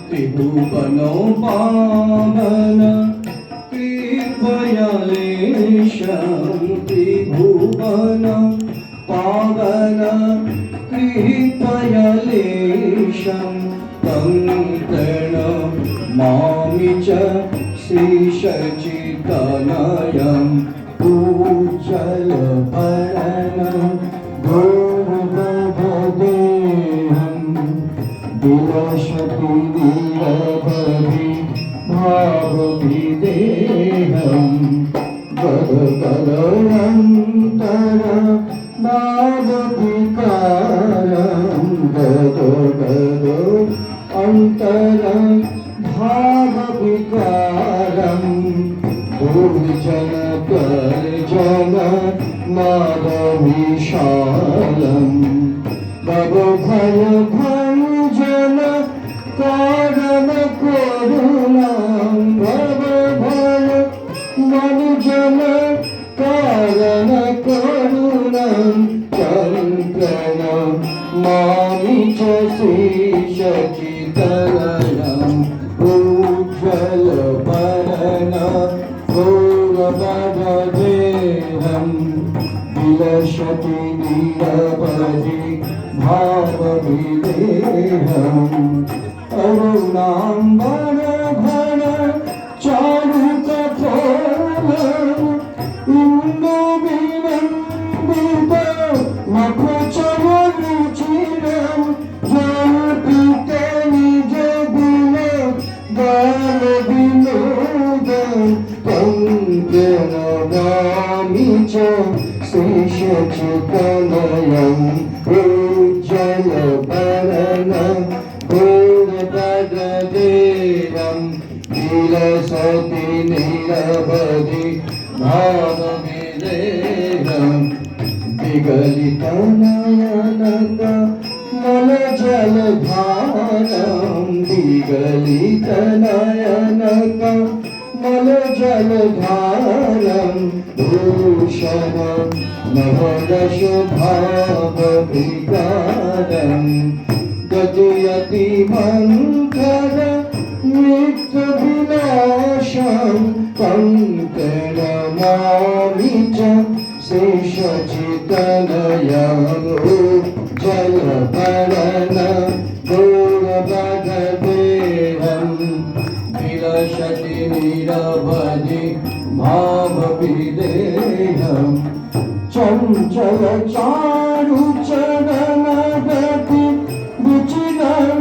त्रिभुवनो पावन कृपयालेशं त्रिभुवन पावन कृपयालेशं तं प्रणमामि च श्रीसच्चिदानन्दं पूज्यलपरणं गौरवदेहं विलसति नीरवधि भावविदेहं गदगदनन्तर नादविकारं गदगदो अन्तर भावविकारं दुर्जन गर्जन नादविशालं भवभय भञ्जन कारण करुणां भवभय भञ्जन कारण करुणां प्रणमामि च श्रीसच्चिदानन्दं उज्ज्वलवर्णं गौरवदेहं विलसति नीरवधि भावविदेहम् अरुणाम्बरधर चारुकपोलं इन्दुविनन्दित मखचररुचिरं जल्पित निजगुण गानविनोदं तं प्रणमामि च श्रीसच्चिदानन्दं उज्ज्वलवर्णं गौरवदेहं विलसति नीरवधि भावविदेहं विगलितनयनकमलजलधारं विगलितनयनकमलजलधारं भूषणं नवरसभावविकारं गजयति मन्थर मृत्युविनाशं तं प्रणमामि च श्रीसच्चिदानन्दं उज्ज्वलवर्णं गौरवदेहं विलसति नीरवधि भावविदेहं चञ्चल चारुचरणगति रुचिरं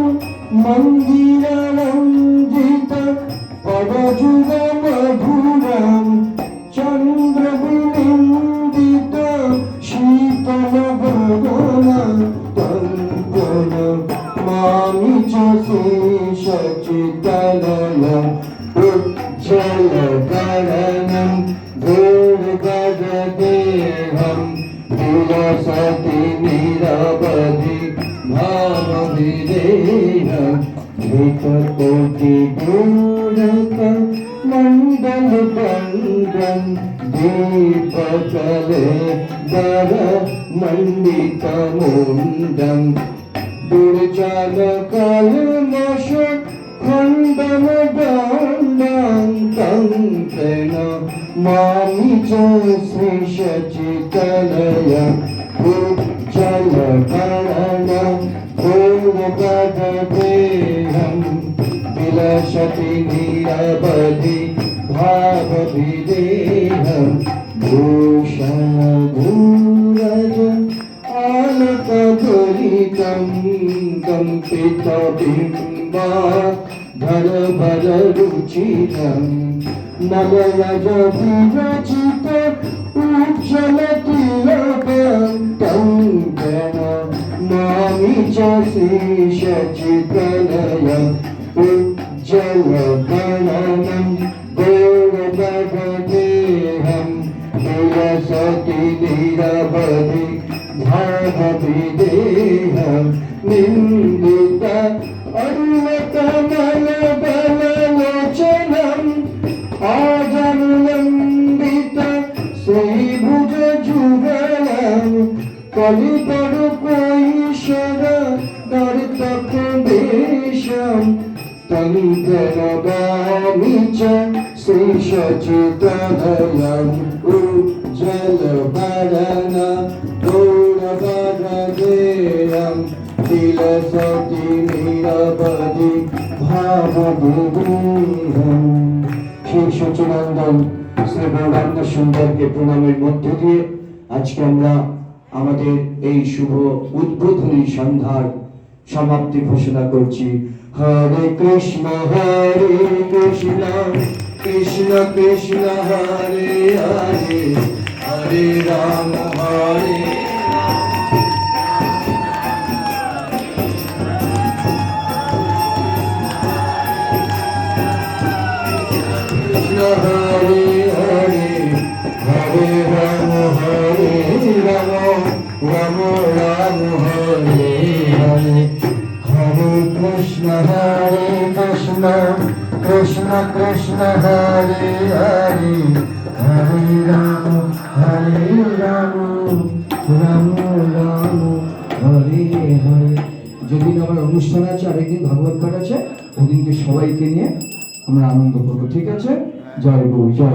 मन्दिररञ्जित पदजुगमधुरं चन्द्रविनिन्दित शीतलगगनं तं प्रणमामि च श्रीसच्चिदानन्दं उज्ज्वलवर्णं गौरवदेहं विलसति नीरवधि भावविदेहं धृतकोटिगोरक मण्डलदण्डं दीपकलेन्दर मण्डितमुण्डं दुर्जनकल्मष खण्डनदण्डं तं प्रणमामि च श्रीसच्चिदानन्दं उज्ज्वलवर्णं गौरवदेहं विलसति नीरवधि भावविदेहं भूषणभूरज आलकगलितं कंपितबिम्बाधरभररुचिरं नवरजविरचित उज्ज्वलतिलकं तं प्रणमामि च श्रीसच्चिदानन्दं उज्ज्वलवर्णं गौरवदेहं विलसति नीरवधि भावविदेहं निन्दित अरुणकमलबललोचनं आजनुलम्बित श्रीभुजजुगलं कलिपडुकोईश्वर नर्तक श्याम तंकनवामि च श्रीशचितधरम् उज्ज्वलवदन गौरवरदेयम् तिलसति निरवधि भावविभूषणम्। সেই সচিনন্দন শ্রী গৌরাঙ্গ সুন্দরকে প্রণামের মধ্য দিয়ে আজকে আমরা আমাদের এই শুভ উদ্বোধনী সন্ধ্যার সমাপ্তি ঘোষণা করছি। হরে কৃষ্ণ কৃষ্ণ কৃষ্ণ হরে হরে হরে রাম হরে হরে হরে হরে রাম রাম রাম হরে হরে হরে কৃষ্ণ কৃষ্ণ কৃষ্ণ হরে হরে হরে রাম রাম রাম হরে হরে। যেদিন আমার অনুষ্ঠান আছে, আরেকদিন ভাগবত পাঠ আছে, ওদিনকে সবাইকে নিয়ে আমরা আনন্দ করবো, ঠিক আছে? জয় গুরু জয়।